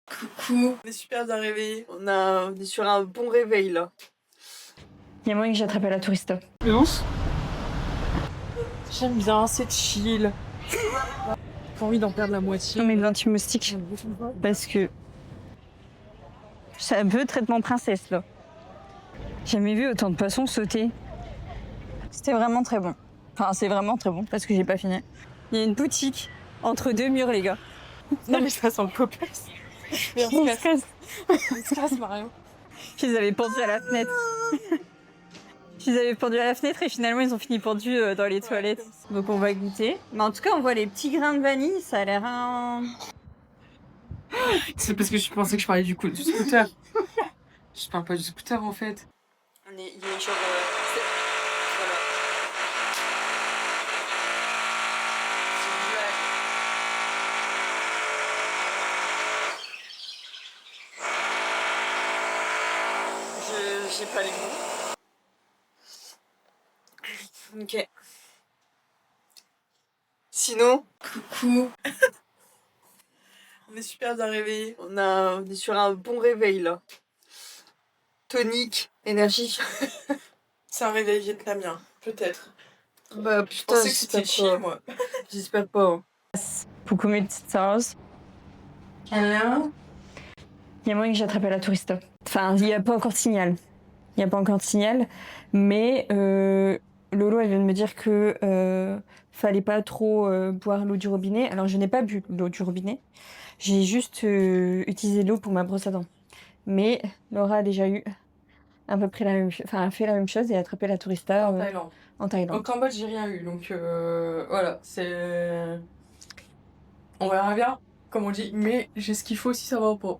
Coucou, on est super bien réveillés. On est sur un bon réveil là. Il y a moyen que j'attrape à la tourista. Mais ouf. J'aime bien, c'est chill. J'ai envie d'en perdre la moitié. Non mais 28 moustiques. Parce que c'est un peu traitement princesse là. J'ai jamais vu autant de poissons sauter. C'était vraiment très bon. Enfin, c'est vraiment très bon parce que j'ai pas fini. Il y a une boutique entre deux murs, les gars. Non mais ça sent le copasse. Mais on se casse. On se casse, Marion. Je les avais pendus à la fenêtre. Je les avais pendus à la fenêtre et finalement ils ont fini pendus dans les toilettes. Donc on va goûter. Mais en tout cas, on voit les petits grains de vanille, ça a l'air un... C'est parce que je pensais que je parlais du scooter. Je parle pas du scooter en fait. Il y a genre... voilà. J'ai pas les mots. Ok. Sinon, coucou. On est super bien réveillés. On est sur un bon réveil là. Tonique, énergie. C'est un réveil vietnamien, peut-être. Bah Je putain, pensais que c'était chill, moi. J'espère pas. Hein. Beaucoup mieux de Stars. Hello. Il y a moyen que j'attrape à la tourista. Enfin, il n'y a pas encore de signal. Il n'y a pas encore de signal. Mais Lolo, elle vient de me dire que fallait pas trop boire l'eau du robinet. Alors, je n'ai pas bu l'eau du robinet. J'ai juste utilisé l'eau pour ma brosse à dents. Mais Laura a déjà eu à peu près la même chose. Enfin, a fait la même chose et a attrapé la tourista En Thaïlande. en Thaïlande. Au Cambodge, j'ai rien eu. Donc voilà, c'est. On verra bien, comme on dit. Mais j'ai ce qu'il faut si ça va pas.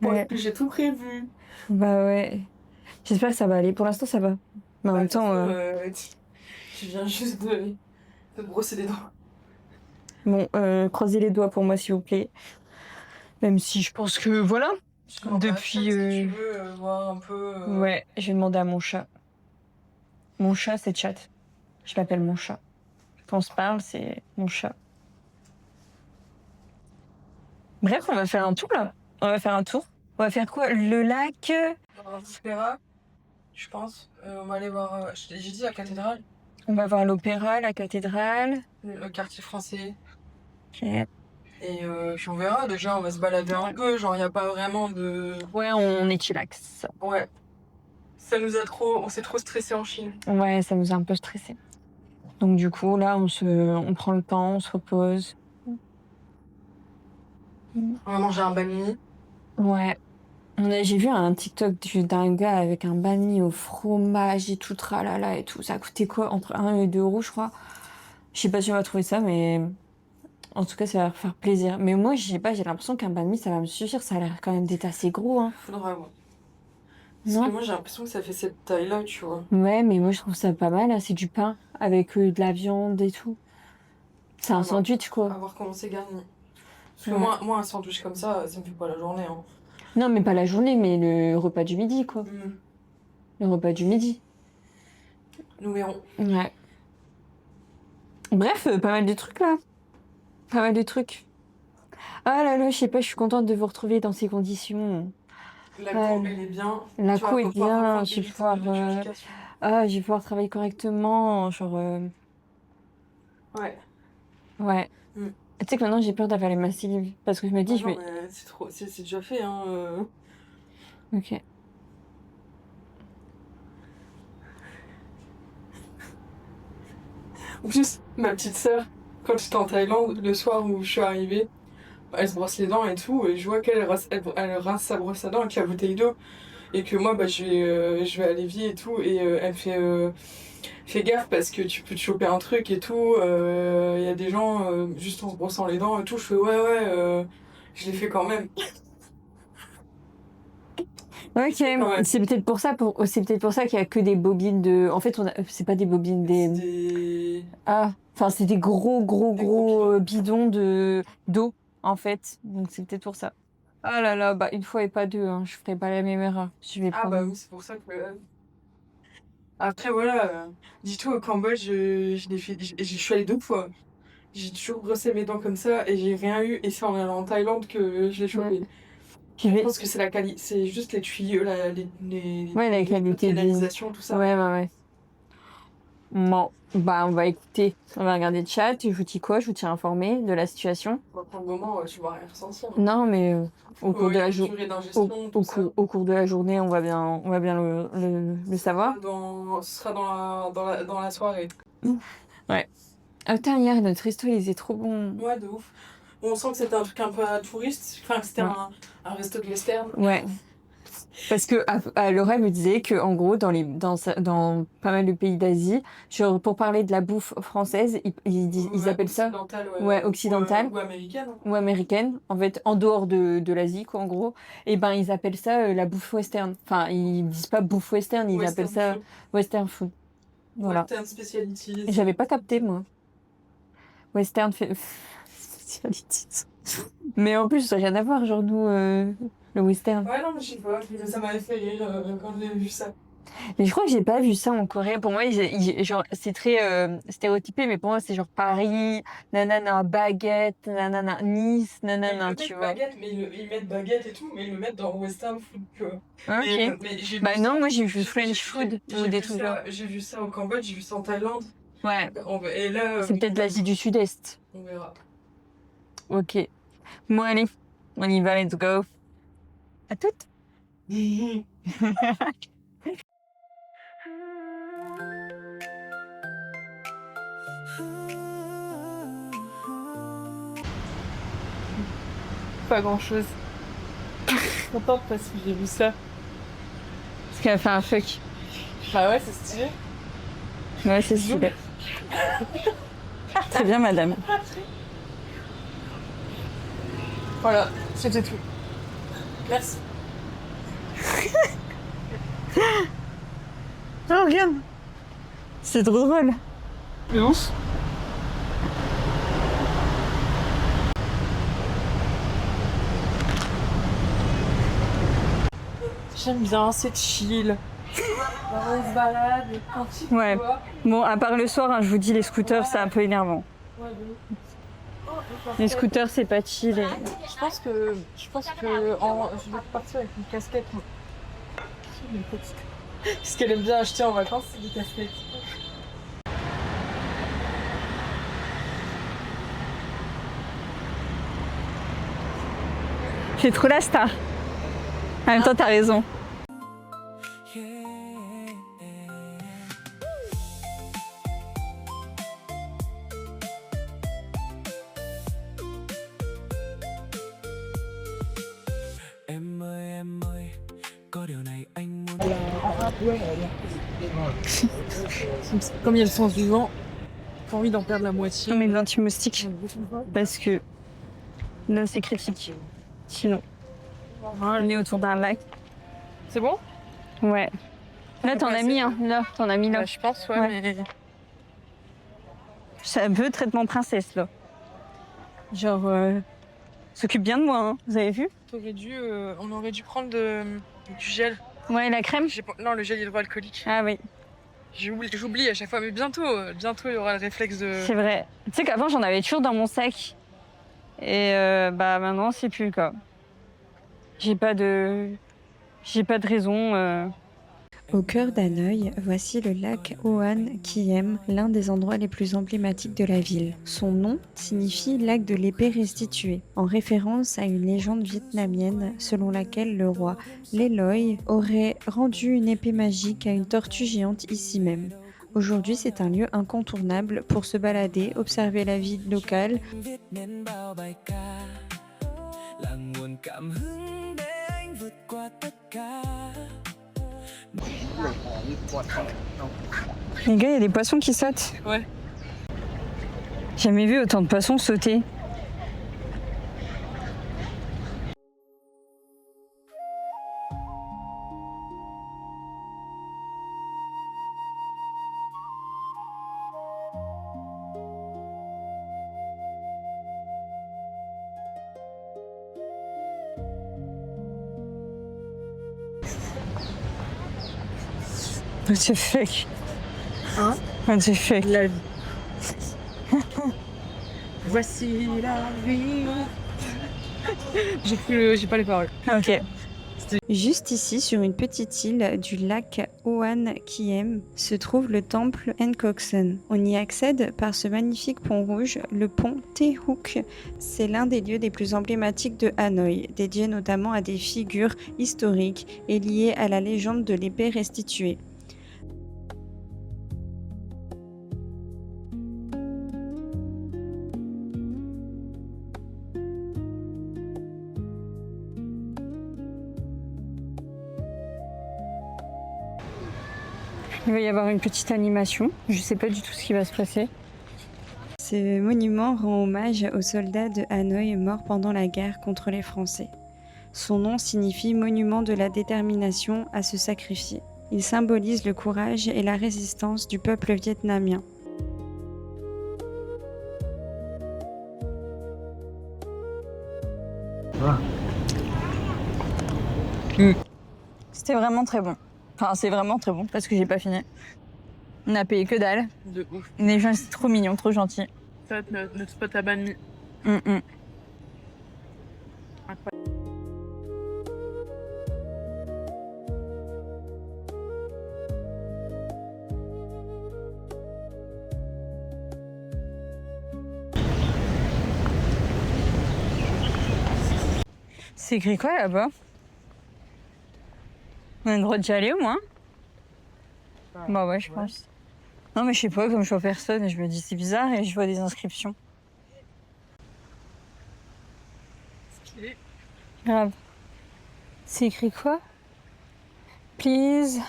Ouais. J'ai tout prévu. Bah ouais. J'espère que ça va aller. Pour l'instant, ça va. Mais en même temps... Je viens juste de brosser les dents. Bon, croisez les doigts pour moi, s'il vous plaît. Même si je pense que, voilà. Depuis... Si tu veux voir un peu. Ouais, je vais demander à mon chat. Mon chat, c'est Chat. Je l'appelle mon chat. Quand on se parle, c'est mon chat. Bref, on va faire un tour, là. On va faire un tour. On va faire quoi? Le lac... L'opéra, je pense. On va aller voir. J'ai dit la cathédrale. On va voir l'opéra, la cathédrale. Le quartier français. Ok. Et puis on verra. Déjà, on va se balader un peu. Genre, il n'y a pas vraiment de. Ouais, on est chillax. Ouais. Ça nous a trop. On s'est trop stressé en Chine. Ouais, ça nous a un peu stressé. Donc du coup, là, on prend le temps, on se repose. On va manger un banh mi. Ouais. J'ai vu un TikTok d'un gars avec un banh mi au fromage et tout, tralala et tout. Ça a coûté quoi? Entre 1 et 2 euros, je crois. Je sais pas si on va trouver ça, mais en tout cas, ça va leur faire plaisir. Mais moi, je sais pas, j'ai l'impression qu'un banh mi, ça va me suffire. Ça a l'air quand même d'être assez gros, hein. Faudra voir. Parce Non? que moi, j'ai l'impression que ça fait cette taille-là, tu vois. Ouais, mais moi, je trouve ça pas mal, hein. C'est du pain avec de la viande et tout. C'est un sandwich, À quoi. voir comment c'est garni. Parce que Ouais. moi, un sandwich comme ça me fait pas la journée. Hein. Non, mais pas la journée, mais le repas du midi, quoi. Mm. Le repas du midi. Nous verrons. Ouais. Bref, pas mal de trucs, là. Pas mal de trucs. Ah là là, je sais pas, je suis contente de vous retrouver dans ces conditions. La Ouais. co, elle est bien. La Tu vas co est pouvoir bien, reprendre je des vais pouvoir, vitamines de purification. je vais pouvoir travailler correctement, genre, Ouais. ouais. Mm. Tu sais que maintenant j'ai peur d'avaler ma salive, parce que je me dis, Non, mais c'est trop, c'est déjà fait, hein. Ok. En plus, ma petite sœur, quand j'étais en Thaïlande, le soir où je suis arrivée, elle se brosse les dents et tout, et je vois elle rince sa brosse à dents avec la bouteille d'eau, et que moi, bah, je vais à l'évier et tout, et elle me fait fais gaffe parce que tu peux te choper un truc et tout. Il y a des gens, juste en se brossant les dents et tout, je fais ouais, je l'ai fait quand même. Ok, Quand même. c'est peut-être pour ça, c'est peut-être pour ça qu'il y a que des bobines de. En fait, c'est pas des bobines, Des... Ah, enfin, c'est des gros gros bidons d'eau, en fait. Donc c'est peut-être pour ça. Ah là là, bah une fois et pas deux, hein. Je ferai pas la même erreur. Je vais Ah prendre. bah oui, c'est pour ça que... Après voilà, dis-toi au Cambodge, je l'ai fait, je suis allée 2 fois. j'ai toujours brossé mes dents comme ça et j'ai rien eu. Et c'est en allant en Thaïlande que je l'ai chopé. Je pense que c'est la qualité, c'est juste les tuyaux, la qualité de canalisation, tout ça. Ouais. Bon, bah on va écouter, on va regarder le chat, je vous dis quoi, je vous tiens informé de la situation. Bon, pour le moment, tu vas rien ressentir. Non, mais au cours de la au cours de la journée, on va bien le savoir. Ce sera dans la soirée. Ouais. Ah putain, hier, notre resto, il était trop bon. Ouais, de ouf. On sent que c'était un truc un peu à touriste, enfin que c'était un resto de western. Ouais. Parce que Laura me disait que en gros dans pas mal de pays d'Asie, genre pour parler de la bouffe française, ils appellent ça occidentale ou américaine. Ou américaine, en fait en dehors de l'Asie quoi en gros, et ben ils appellent ça la bouffe western. Enfin, ils disent pas bouffe western, ils appellent ça western food. Voilà. Western speciality. J'avais pas capté moi. Western speciality. Mais en plus, ça n'a rien à voir, genre nous le western. Ouais, non, mais je sais pas, ça m'avait fait rire quand j'ai vu ça. Mais je crois que j'ai pas vu ça en Corée. Pour moi, genre, c'est très stéréotypé, mais pour moi, c'est genre Paris, nanana, baguette, nanana, Nice, nanana, tu vois. Baguette, mais ils mettent baguette et tout, mais ils le mettent dans western food, tu vois. Ok. Bah non, moi j'ai vu French food ou des trucs là. J'ai vu ça au Cambodge, j'ai vu ça en Thaïlande. Ouais. Et là, c'est peut-être l'Asie du Sud-Est. On verra. Ok. Bon, allez, on y va, let's go. À toutes. Pas grand chose. Je suis contente parce que j'ai vu ça. Parce qu'elle a fait un fuck. Bah ouais, c'est stylé. Ouais, c'est stylé. Très bien, madame. Voilà, c'était tout. Merci. Oh, regarde. C'est trop drôle. Mais ouf. J'aime bien, c'est chill. On se balade, tranquille. Ouais. Bon, à part le soir, hein, je vous dis, les scooters, c'est un peu énervant. Ouais, les scooters, c'est pas chill. Je pense que je vais partir avec une casquette. Ce qu'elle aime bien acheter en vacances, c'est des casquettes. C'est trop la star. En même temps, t'as raison. Comme il y a le sens du vent, j'ai envie d'en perdre la moitié. Non mais le anti-moustique, parce que là c'est critique. Sinon, on est autour d'un lac. C'est bon? Ouais. Là t'en as mis un, là, t'en as mis là. Bah, je pense, ouais. Mais... C'est un peu traitement princesse là. Genre, s'occupe bien de moi, hein. Vous avez vu? On aurait dû prendre du gel. Ouais, la crème? Non, le gel hydroalcoolique. Ah oui. J'oublie à chaque fois, mais bientôt il y aura le réflexe de... C'est vrai. Tu sais qu'avant j'en avais toujours dans mon sac. Et bah maintenant c'est plus le cas. J'ai pas de raison. Au cœur d'Hanoï, voici le lac Hoan Kiem, l'un des endroits les plus emblématiques de la ville. Son nom signifie lac de l'épée restituée, en référence à une légende vietnamienne selon laquelle le roi Leloi aurait rendu une épée magique à une tortue géante ici même. Aujourd'hui, c'est un lieu incontournable pour se balader, observer la vie locale. Les gars, il y a des poissons qui sautent. Ouais. Jamais vu autant de poissons sauter. What the fuck? Hein? What the fuck? La vie. Voici la vie. J'ai pas les paroles. Ok. Juste ici, sur une petite île du lac Oan Kiem, se trouve le temple Nkoksen. On y accède par ce magnifique pont rouge, le pont Taehook. C'est l'un des lieux les plus emblématiques de Hanoï, dédié notamment à des figures historiques et liées à la légende de l'épée restituée. Il va y avoir une petite animation. Je sais pas du tout ce qui va se passer. Ce monument rend hommage aux soldats de Hanoï morts pendant la guerre contre les Français. Son nom signifie monument de la détermination à se sacrifier. Il symbolise le courage et la résistance du peuple vietnamien. C'était vraiment très bon. Enfin, c'est vraiment très bon parce que j'ai pas fini. On a payé que dalle. De ouf. Les gens, c'est trop mignon, trop gentil. Ça va être notre spot à Banh Mi. C'est écrit quoi là-bas? On a le droit d'y aller au moins? Bah ouais, je pense. Non, mais je sais pas, comme je vois personne et je me dis c'est bizarre et je vois des inscriptions. Stylé. Grave. C'est écrit quoi? Please.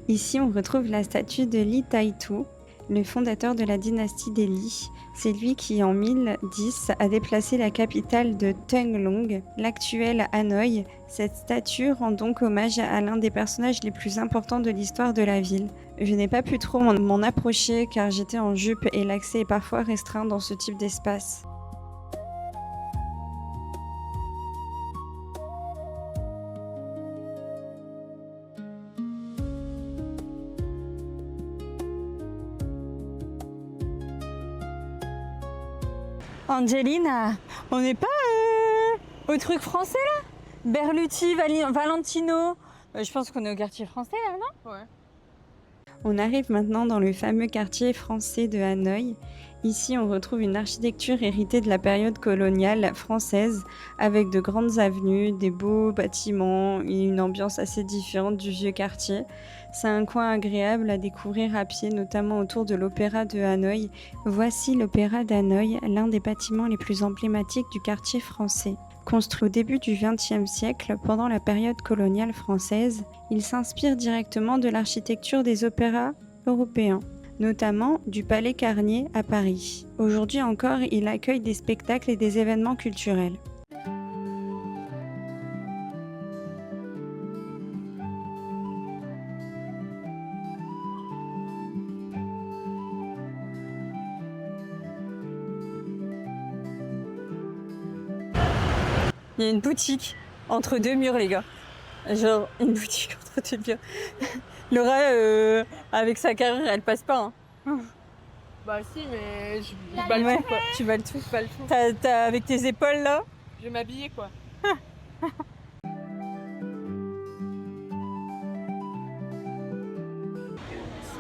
Ici, on retrouve la statue de Ly Taitu, le fondateur de la dynastie des Ly. C'est lui qui, en 1010, a déplacé la capitale de Thunglong, l'actuelle Hanoï. Cette statue rend donc hommage à l'un des personnages les plus importants de l'histoire de la ville. Je n'ai pas pu trop m'en approcher car j'étais en jupe et l'accès est parfois restreint dans ce type d'espace. Angelina, on n'est pas au truc français là? Berluti, Valentino. Je pense qu'on est au quartier français là, non? Ouais. On arrive maintenant dans le fameux quartier français de Hanoï. Ici, on retrouve une architecture héritée de la période coloniale française, avec de grandes avenues, des beaux bâtiments et une ambiance assez différente du vieux quartier. C'est un coin agréable à découvrir à pied, notamment autour de l'Opéra de Hanoï. Voici l'Opéra d'Hanoï, l'un des bâtiments les plus emblématiques du quartier français. Construit au début du XXe siècle, pendant la période coloniale française, il s'inspire directement de l'architecture des opéras européens, notamment du Palais Garnier à Paris. Aujourd'hui encore, il accueille des spectacles et des événements culturels. Il y a une boutique entre deux murs, les gars. Genre, une boutique entre deux murs. Laura, avec sa carrière, elle passe pas. Hein. Bah si, mais je bats le Ouais, tout, quoi. tu vas le tout. Je bats le tout. T'as avec tes épaules, là. Je vais m'habiller, quoi.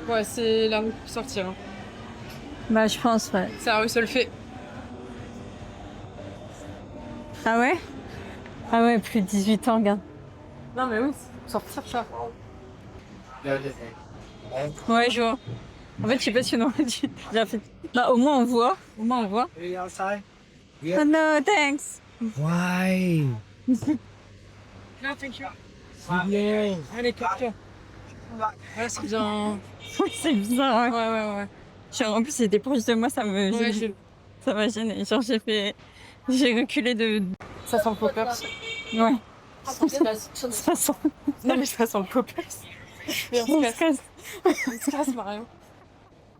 Ouais, c'est là où sortir. Hein. Bah, je pense, ouais. Ça a le fait. Ah ouais? Ah ouais, plus de 18 ans, regarde. Non, mais oui, sortir ça. Ouais, je vois. En fait, je sais pas si on aurait dû. J'ai fait. Bah, au moins, on voit. Au moins, on voit. Oh no, thanks. Why? Non, thank you. Yeah. Allez, capture. Ouais, c'est bien. C'est bizarre, Ouais, ouais. ouais, ouais. Genre, en plus, il était proche de moi, ça me Ouais, gêne. Ça m'a gêné. Genre, j'ai reculé de. Ça sent le poppers. Ouais. Ça sent. Non, mais ça sent le poppers. Mais on se casse. On se casse, Marion.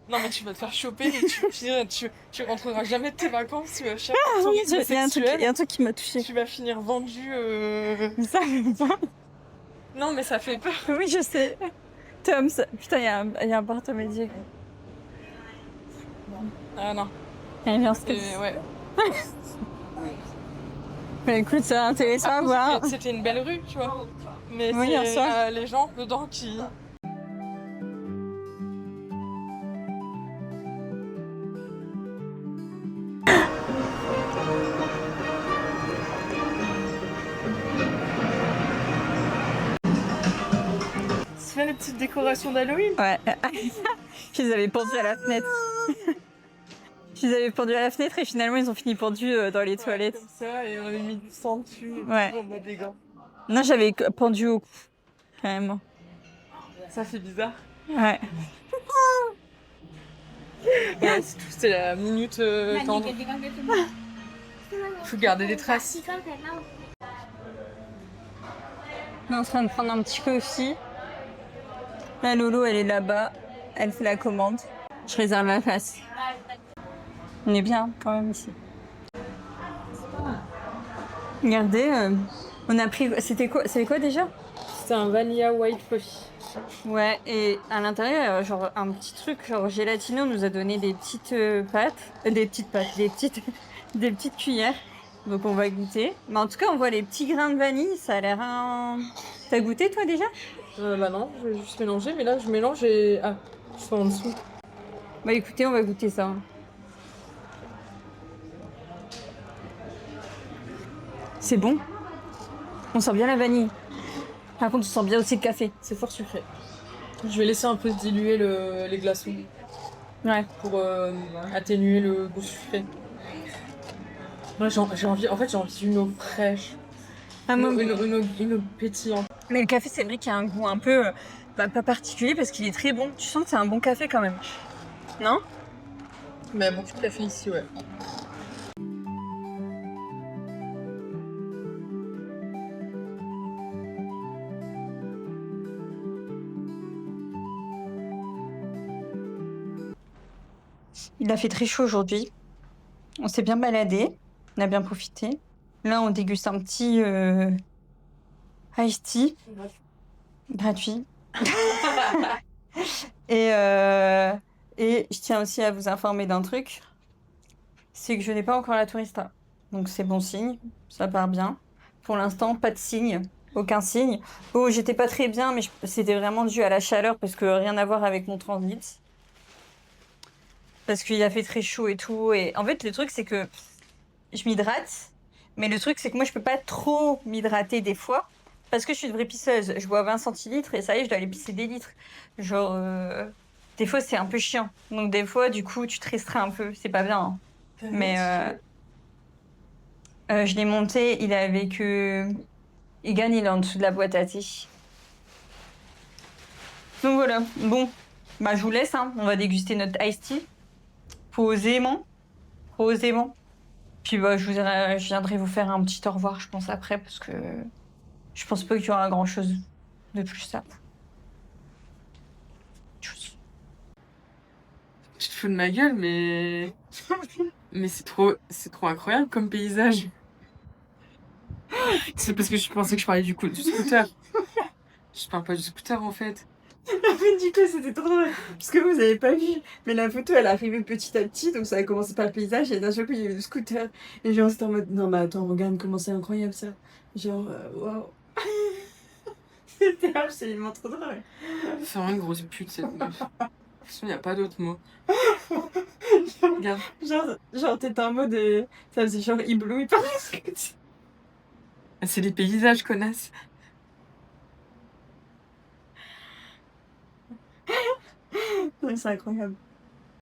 Non, mais tu vas te faire choper et tu rentreras jamais de tes vacances. Tu vas chercher ton Il y a un truc qui m'a touchée. Tu vas finir vendu. Ça fait peur. Non, mais ça fait peur. Oui, je sais. Tom, putain, il y a un porte-médic. Ah non. Allez, on se casse. Ouais. Bah, écoute, c'est intéressant à Après, voir. c'était une belle rue, tu vois. Mais Oui, bien c'est sûr. les gens dedans qui... Tu fais les petites décorations d'Halloween? Ouais. Je les avais pendus à la fenêtre. Je les avais pendus à la fenêtre et finalement ils ont fini pendus dans les toilettes. Comme ça, et on avait mis du sang dessus. Et Ouais. tout, en mode des gants. Non, j'avais pendu au cou. Carrément. Ça fait bizarre. Ouais. Ouais, c'est tout, c'était la minute tendre. Faut garder des traces. On est en train de prendre un petit coffee. La Lolo, elle est là-bas. Elle fait la commande. Je réserve la place. On est bien quand même ici. Regardez, on a pris. C'était quoi déjà? C'était un vanilla white coffee. Ouais, et à l'intérieur, genre un petit truc, genre Gelatino nous a donné des petites pâtes, des petites cuillères. Donc on va goûter. Mais en tout cas, on voit les petits grains de vanille, ça a l'air un... T'as goûté toi déjà? Bah non, je vais juste mélanger, mais là je mélange et... Ah, je suis en dessous. Bah écoutez, on va goûter ça. C'est bon. On sent bien la vanille. Par contre, on sent bien aussi le café. C'est fort sucré. Je vais laisser un peu se diluer les glaçons Ouais. pour atténuer le goût sucré. Moi j'ai envie, en fait j'ai envie d'une eau fraîche, Ah, moi, une eau pétillante. mais le café, c'est vrai qu'il y a un goût un peu pas particulier parce qu'il est très bon. Tu sens que c'est un bon café quand même. Non? Mais beaucoup de café ici, ouais. Il a fait très chaud aujourd'hui. On s'est bien baladé. On a bien profité. Là, on déguste un petit iced tea gratuit. Et je tiens aussi à vous informer d'un truc. C'est que je n'ai pas encore la tourista. Donc c'est bon signe. Ça part bien. Pour l'instant, pas de signe. Aucun signe. Oh, j'étais pas très bien, mais c'était vraiment dû à la chaleur parce que rien à voir avec mon transit. Parce qu'il a fait très chaud et tout. Et en fait, le truc, c'est que je m'hydrate. Mais le truc, c'est que moi, je peux pas trop m'hydrater des fois. Parce que je suis une vraie pisseuse. Je bois 20 centilitres et ça y est, je dois aller pisser des litres. Genre, des fois, c'est un peu chiant. Donc, des fois, du coup, tu te restreins un peu. C'est pas bien, hein. Mais je l'ai monté. Il est avec Egan, il est en dessous de la boîte à thé. Donc, voilà. Bon, bah, je vous laisse, hein. On va déguster notre iced tea. Posément. Posément. Puis bah, je viendrai vous faire un petit au revoir, je pense, après, parce que je pense pas qu'il y aura grand-chose de plus ça. Tchuss. Tu te fous de ma gueule, mais... mais c'est trop incroyable comme paysage. C'est parce que je pensais que je parlais du scooter. Je parle pas du scooter, en fait. En fait, du coup, c'était trop drôle. Parce que vous avez pas vu. Mais la photo, elle arrivait petit à petit. Donc, ça a commencé par le paysage. Et d'un seul coup, il y avait le scooter. Et genre, c'était en mode, non, mais attends, regarde comment c'est incroyable ça. Genre, waouh. C'était absolument trop drôle. C'est vraiment une grosse pute, cette meuf. De toute façon, y a pas d'autre mot. Regarde. Genre t'étais en mode. Ça faisait genre ébloui par le scooter. C'est les paysages, connasse. Ouais, c'est incroyable.